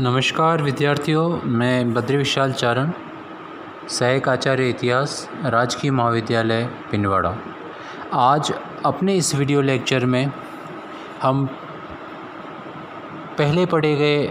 नमस्कार विद्यार्थियों, मैं बद्री विशाल चारण, सहायक आचार्य इतिहास, राजकीय महाविद्यालय पिंडवाड़ा। आज अपने इस वीडियो लेक्चर में हम पहले पढ़े गए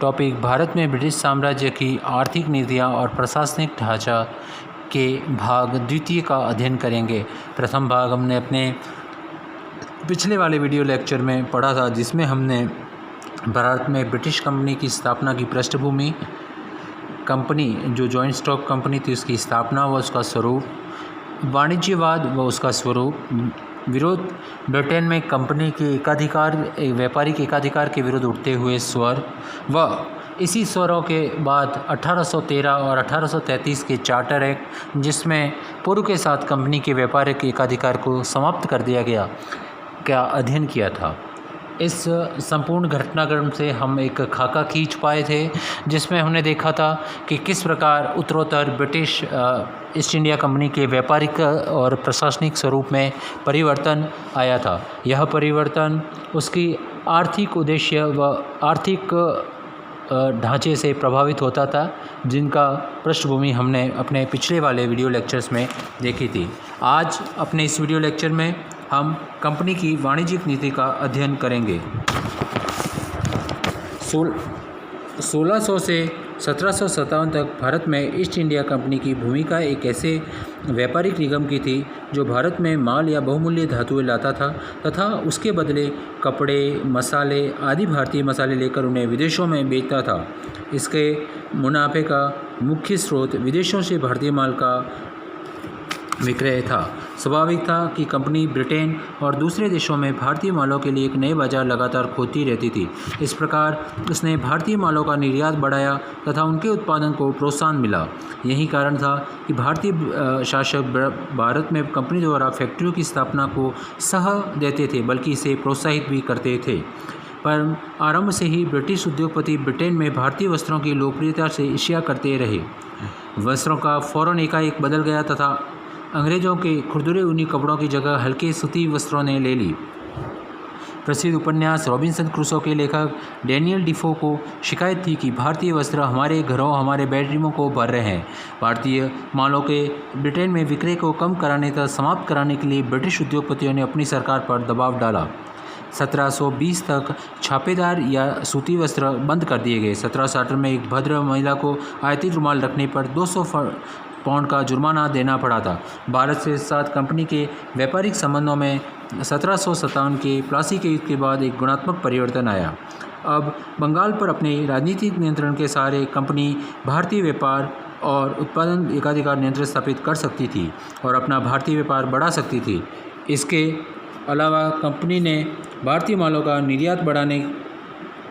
टॉपिक भारत में ब्रिटिश साम्राज्य की आर्थिक नीतियाँ और प्रशासनिक ढांचा के भाग द्वितीय का अध्ययन करेंगे। प्रथम भाग हमने अपने पिछले वाले वीडियो लेक्चर में पढ़ा था, जिसमें हमने भारत में ब्रिटिश कंपनी की स्थापना की पृष्ठभूमि, कंपनी जो जॉइंट स्टॉक कंपनी थी उसकी स्थापना व उसका स्वरूप, वाणिज्यवाद व उसका स्वरूप, विरोध, ब्रिटेन में कंपनी के एकाधिकार, व्यापारिक एकाधिकार के विरुद्ध उठते हुए स्वर व इसी स्वरों के बाद 1813 और 1833 के चार्टर एक्ट, जिसमें पूर्व के साथ कंपनी के व्यापारिक एकाधिकार को समाप्त कर दिया गया, का अध्ययन किया था। इस संपूर्ण घटनाक्रम से हम एक खाका खींच पाए थे, जिसमें हमने देखा था कि किस प्रकार उत्तरोत्तर ब्रिटिश ईस्ट इंडिया कंपनी के व्यापारिक और प्रशासनिक स्वरूप में परिवर्तन आया था। यह परिवर्तन उसकी आर्थिक उद्देश्य व आर्थिक ढांचे से प्रभावित होता था, जिनका पृष्ठभूमि हमने अपने पिछले वाले वीडियो लेक्चर्स में देखी थी। आज अपने इस वीडियो लेक्चर में हम कंपनी की वाणिज्यिक नीति का अध्ययन करेंगे। 1600 से 1757 तक भारत में ईस्ट इंडिया कंपनी की भूमिका एक ऐसे व्यापारिक निगम की थी जो भारत में माल या बहुमूल्य धातुएं लाता था तथा उसके बदले कपड़े, मसाले आदि भारतीय मसाले लेकर उन्हें विदेशों में बेचता था। इसके मुनाफे का मुख्य स्रोत विदेशों से भारतीय माल का विक्रय था। स्वाभाविक था कि कंपनी ब्रिटेन और दूसरे देशों में भारतीय मालों के लिए एक नए बाजार लगातार खोजती रहती थी। इस प्रकार उसने भारतीय मालों का निर्यात बढ़ाया तथा उनके उत्पादन को प्रोत्साहन मिला। यही कारण था कि भारतीय शासक भारत में कंपनी द्वारा फैक्ट्रियों की स्थापना को सह देते थे, बल्कि इसे प्रोत्साहित भी करते थे। पर आरंभ से ही ब्रिटिश उद्योगपति ब्रिटेन में भारतीय वस्त्रों की लोकप्रियता से ईर्ष्या करते रहे। वस्त्रों का फौरन एकाएक बदल गया तथा अंग्रेज़ों के खुरदुरे ऊनी कपड़ों की जगह हल्के सूती वस्त्रों ने ले ली। प्रसिद्ध उपन्यास रॉबिन्सन क्रूसो के लेखक डैनियल डिफो को शिकायत थी कि भारतीय वस्त्र हमारे घरों, हमारे बेडरूमों को भर रहे हैं। भारतीय मालों के ब्रिटेन में विक्रय को कम कराने तथा समाप्त कराने के लिए ब्रिटिश उद्योगपतियों ने अपनी सरकार पर दबाव डाला। 1720 तक छापेदार या सूती वस्त्र बंद कर दिए गए। 1760 में एक भद्र महिला को आयातित रुमाल रखने पर 200 पाउंड का जुर्माना देना पड़ा था। भारत के साथ कंपनी के व्यापारिक संबंधों में 1757 के प्लासी के युद्ध के बाद एक गुणात्मक परिवर्तन आया। अब बंगाल पर अपने राजनीतिक नियंत्रण के सहारे कंपनी भारतीय व्यापार और उत्पादन एकाधिकार नियंत्रण स्थापित कर सकती थी और अपना भारतीय व्यापार बढ़ा सकती थी। इसके अलावा कंपनी ने भारतीय मालों का निर्यात बढ़ाने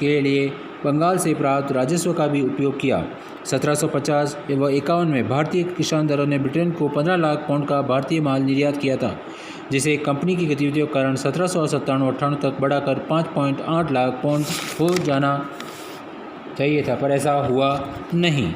के लिए बंगाल से प्राप्त राजस्व का भी उपयोग किया। 1750 व 51 में भारतीय किसान दलों ने ब्रिटेन को 15 लाख पाउंड का भारतीय माल निर्यात किया था, जिसे कंपनी की गतिविधियों के कारण 1797-98 तक बढ़ाकर 5.8 लाख पाउंड हो जाना चाहिए था, पर ऐसा हुआ नहीं।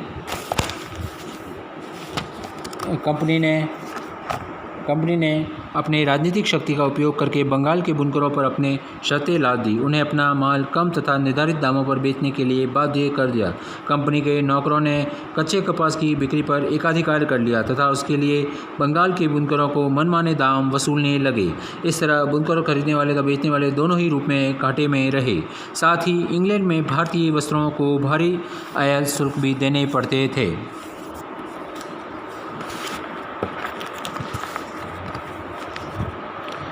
कंपनी ने अपने राजनीतिक शक्ति का उपयोग करके बंगाल के बुनकरों पर अपने शर्तें लाद दी। उन्हें अपना माल कम तथा निर्धारित दामों पर बेचने के लिए बाध्य कर दिया। कंपनी के नौकरों ने कच्चे कपास की बिक्री पर एकाधिकार कर लिया तथा उसके लिए बंगाल के बुनकरों को मनमाने दाम वसूलने लगे। इस तरह बुनकरों खरीदने वाले तथा बेचने वाले दोनों ही रूप में घाटे में रहे। साथ ही इंग्लैंड में भारतीय वस्त्रों को भारी आयात शुल्क भी देने पड़ते थे।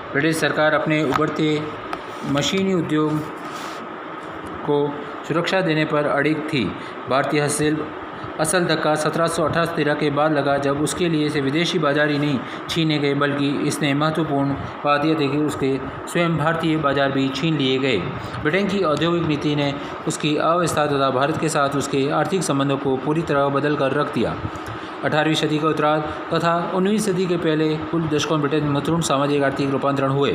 ब्रिटिश सरकार अपने उभरते मशीनी उद्योग को सुरक्षा देने पर अड़िग थी। भारतीय हस्तशिल्प असल धक्का 1778 के बाद लगा, जब उसके लिए से विदेशी बाजार ही नहीं छीने गए, बल्कि इसने महत्वपूर्ण बात यह थी कि उसके स्वयं भारतीय बाजार भी छीन लिए गए। ब्रिटेन की औद्योगिक नीति ने उसकी अव्यवस्था तथा भारत के साथ उसके आर्थिक संबंधों को पूरी तरह बदल कर रख दिया। 18वीं सदी के उत्तरार्ध तथा 19वीं सदी के पहले कुल दशकों में ब्रिटेन में महत्वपूर्ण सामाजिक आर्थिक रूपांतरण हुए।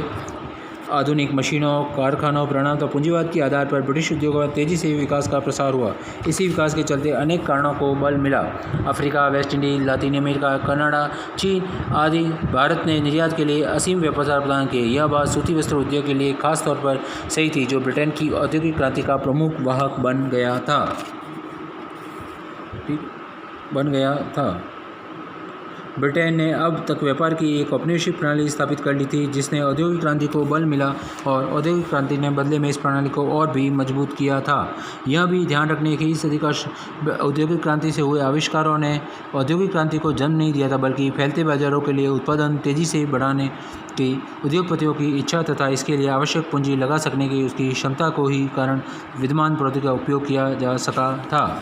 आधुनिक मशीनों, कारखानों, प्रणाम तो पूंजीवाद के आधार पर ब्रिटिश उद्योगों में तेज़ी से विकास का प्रसार हुआ। इसी विकास के चलते अनेक कारणों को बल मिला। Africa, West Indies, लातीन America, Canada, चीन आदि भारत ने निर्यात के लिए असीम अवसर प्रदान किए। यह बात सूती वस्त्र उद्योग के लिए खास तौर पर सही थी, जो ब्रिटेन की औद्योगिक क्रांति का प्रमुख वाहक बन गया था। ब्रिटेन ने अब तक व्यापार की एक औपनिवेशिक प्रणाली स्थापित कर ली थी, जिसने औद्योगिक क्रांति को बल मिला और औद्योगिक क्रांति ने बदले में इस प्रणाली को और भी मजबूत किया था। यह भी ध्यान रखने की इस सदी का औद्योगिक क्रांति से हुए आविष्कारों ने औद्योगिक क्रांति को जन्म नहीं दिया था, बल्कि फैलते बाजारों के लिए उत्पादन तेज़ी से बढ़ाने की उद्योगपतियों की इच्छा तथा इसके लिए आवश्यक पूंजी लगा सकने की उसकी क्षमता को ही कारण विद्यमान प्रौद्योगिकी का उपयोग किया जा सका था।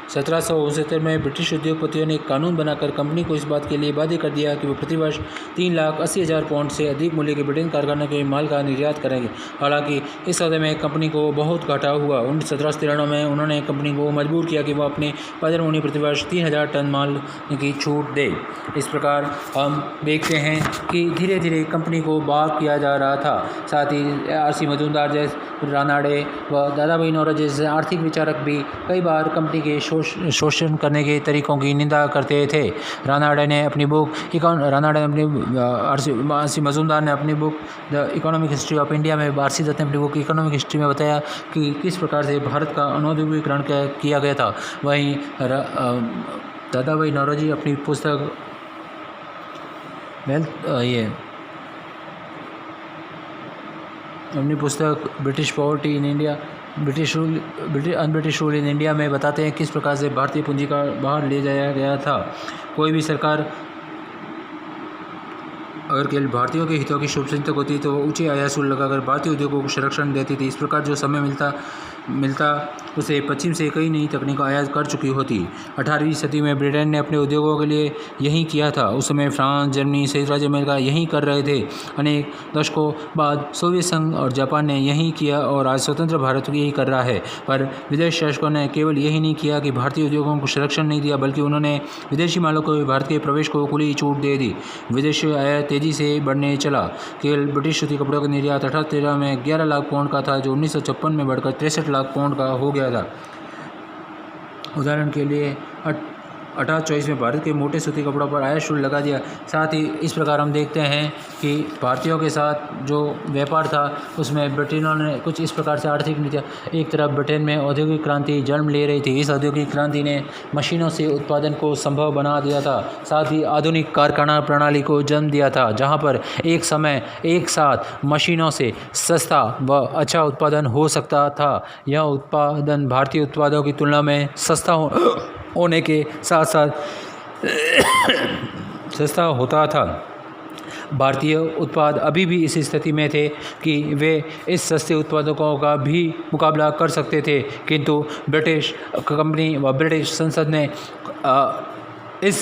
1769 में ब्रिटिश उद्योगपतियों ने एक कानून बनाकर कंपनी को इस बात के लिए बाध्य कर दिया कि वो प्रतिवर्ष 3,80,000 पाउंड से अधिक मूल्य के ब्रिटेन कारखानों के माल का निर्यात करेंगे। हालांकि इस सौदे में कंपनी को बहुत घाटा हुआ। 1793 में उन्होंने कंपनी को मजबूर किया कि वह अपने उत्पादन में प्रतिवर्ष 3,000 टन माल की छूट दे। इस प्रकार हम देखते हैं कि धीरे धीरे कंपनी को बाग किया जा रहा था। साथ ही R.C. मजूमदार जैसे रानाडे व दादाभाई नौरोजी जैसे आर्थिक विचारक भी कई बार कंपनी के शोषण करने के तरीकों की निंदा करते थे। रानाडे ने अपनी R.C. मजूमदार ने अपनी book the economic history of India में, R.C. दत्त ने अपनी बुक इकोनॉमिक हिस्ट्री में बताया कि किस प्रकार से भारत का अनौद्योगिकरण किया गया था। वहीं दादाभाई नौरोजी अपनी पुस्तक British poverty in India, un-British rule in India में बताते हैं किस प्रकार से भारतीय पूंजी का बाहर ले जाया गया था। कोई भी सरकार अगर केवल भारतीयों के हितों की शुभचिंतक होती तो वो ऊंचे आयात शुल्क लगाकर भारतीय उद्योगों को संरक्षण देती थी। इस प्रकार जो समय मिलता उसे पश्चिम से कई नई तकनीकों आयात कर चुकी होती। 18वीं सदी में ब्रिटेन ने अपने उद्योगों के लिए यही किया था। उस समय फ्रांस, जर्मनी, संयुक्त राज्य अमेरिका यही कर रहे थे। अनेक दशकों बाद सोवियत संघ और जापान ने यही किया और आज स्वतंत्र भारत यही कर रहा है। पर विदेश शासकों ने केवल यही नहीं किया कि भारतीय उद्योगों को संरक्षण नहीं दिया, बल्कि उन्होंने विदेशी मालों को भारत के प्रवेश को खुली छूट दे दी। विदेशी आयात तेज़ी से बढ़ने चला। केवल ब्रिटिश सूती कपड़ों का निर्यात 1813 में 11 लाख पाउंड का था, जो 1956 में बढ़कर 63 लाख पाउंड का हो गया था। उदाहरण के लिए 1824 में भारत के मोटे सूती कपड़ों पर आयात शुल्क लगा दिया। साथ ही इस प्रकार हम देखते हैं कि भारतीयों के साथ जो व्यापार था उसमें ब्रिटेनों ने कुछ इस प्रकार से आर्थिक नीतियाँ, एक तरफ ब्रिटेन में औद्योगिक क्रांति जन्म ले रही थी। इस औद्योगिक क्रांति ने मशीनों से उत्पादन को संभव बना दिया था। साथ ही आधुनिक कारखाना प्रणाली को जन्म दिया था, जहाँ पर एक साथ मशीनों से सस्ता व अच्छा उत्पादन हो सकता था। यह उत्पादन भारतीय उत्पादों की तुलना में सस्ता होने के साथ साथ सस्ता होता था। भारतीय उत्पाद अभी भी इस स्थिति में थे कि वे इस सस्ते उत्पादकों का भी मुकाबला कर सकते थे, किंतु ब्रिटिश कंपनी व ब्रिटिश संसद ने इस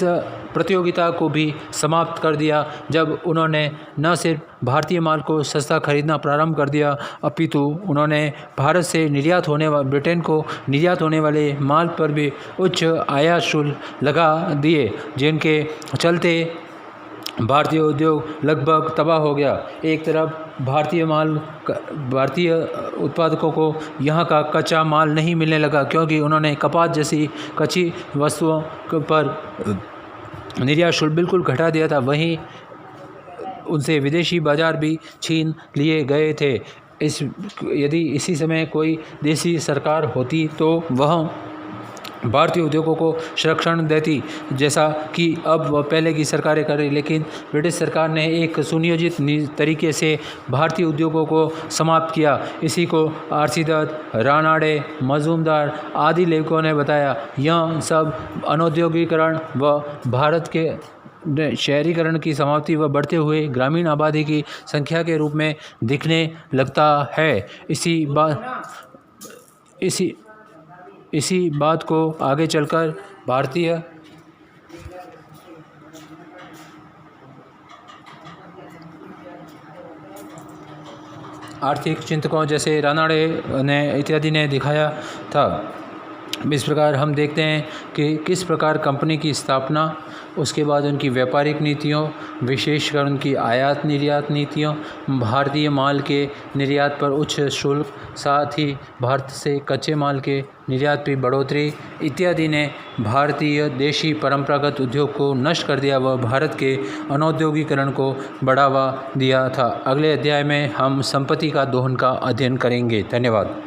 प्रतियोगिता को भी समाप्त कर दिया जब उन्होंने न सिर्फ भारतीय माल को सस्ता खरीदना प्रारंभ कर दिया, अपितु उन्होंने भारत से ब्रिटेन को निर्यात होने वाले माल पर भी उच्च आयात शुल्क लगा दिए, जिनके चलते भारतीय उद्योग लगभग तबाह हो गया। एक तरफ भारतीय उत्पादकों को यहाँ का कच्चा माल नहीं मिलने लगा, क्योंकि उन्होंने कपास जैसी कच्ची वस्तुओं पर निर्यात शुल्क बिल्कुल घटा दिया था। वहीं उनसे विदेशी बाजार भी छीन लिए गए थे। यदि इसी समय कोई देसी सरकार होती तो वह भारतीय उद्योगों को संरक्षण देती, जैसा कि अब वह पहले की सरकारें कर रही। लेकिन ब्रिटिश सरकार ने एक सुनियोजित तरीके से भारतीय उद्योगों को समाप्त किया। इसी को R.C. दत्त, रानाडे, मजूमदार आदि लेखकों ने बताया। यह सब अनौद्योगिकरण व भारत के शहरीकरण की समाप्ति व बढ़ते हुए ग्रामीण आबादी की संख्या के रूप में दिखने लगता है। इसी बात को आगे चलकर भारतीय आर्थिक चिंतकों जैसे रानाडे ने इत्यादि ने दिखाया था। इस प्रकार हम देखते हैं कि किस प्रकार कंपनी की स्थापना, उसके बाद उनकी व्यापारिक नीतियों, विशेषकर उनकी आयात निर्यात नीतियों, भारतीय माल के निर्यात पर उच्च शुल्क, साथ ही भारत से कच्चे माल के निर्यात पर बढ़ोतरी इत्यादि ने भारतीय देशी परंपरागत उद्योग को नष्ट कर दिया व भारत के अनौद्योगिकरण को बढ़ावा दिया था। अगले अध्याय में हम संपत्ति का दोहन का अध्ययन करेंगे। धन्यवाद।